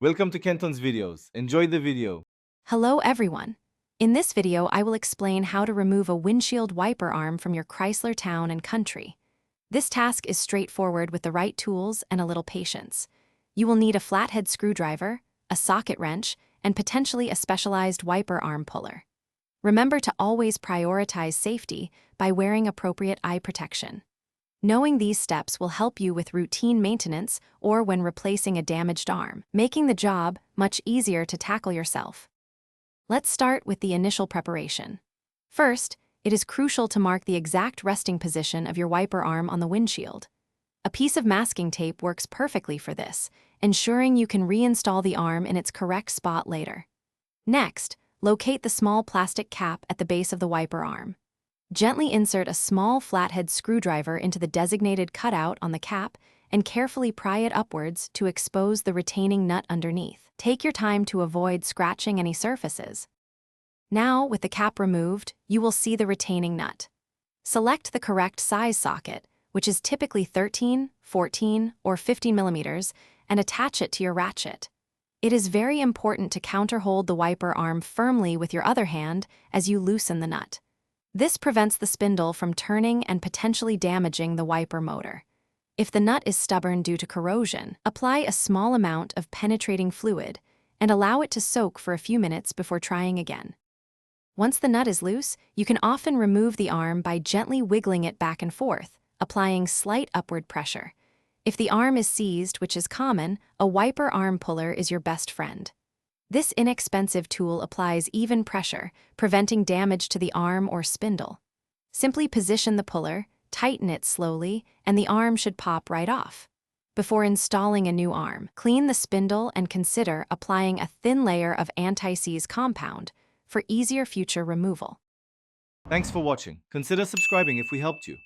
Welcome to Kenton's videos. Enjoy the video. Hello everyone. In this video, I will explain how to remove a windshield wiper arm from your Chrysler Town and Country. This task is straightforward with the right tools and a little patience. You will need a flathead screwdriver, a socket wrench, and potentially a specialized wiper arm puller. Remember to always prioritize safety by wearing appropriate eye protection. Knowing these steps will help you with routine maintenance or when replacing a damaged arm, making the job much easier to tackle yourself. Let's start with the initial preparation. First, it is crucial to mark the exact resting position of your wiper arm on the windshield. A piece of masking tape works perfectly for this, ensuring you can reinstall the arm in its correct spot later. Next, locate the small plastic cap at the base of the wiper arm. Gently insert a small flathead screwdriver into the designated cutout on the cap and carefully pry it upwards to expose the retaining nut underneath. Take your time to avoid scratching any surfaces. Now, with the cap removed, you will see the retaining nut. Select the correct size socket, which is typically 13, 14, or 15 millimeters, and attach it to your ratchet. It is very important to counterhold the wiper arm firmly with your other hand as you loosen the nut. This prevents the spindle from turning and potentially damaging the wiper motor. If the nut is stubborn due to corrosion, apply a small amount of penetrating fluid and allow it to soak for a few minutes before trying again. Once the nut is loose, you can often remove the arm by gently wiggling it back and forth, applying slight upward pressure. If the arm is seized, which is common, a wiper arm puller is your best friend. This inexpensive tool applies even pressure, preventing damage to the arm or spindle. Simply position the puller, tighten it slowly, and the arm should pop right off. Before installing a new arm, clean the spindle and consider applying a thin layer of anti-seize compound for easier future removal. Thanks for watching. Consider subscribing if we helped you.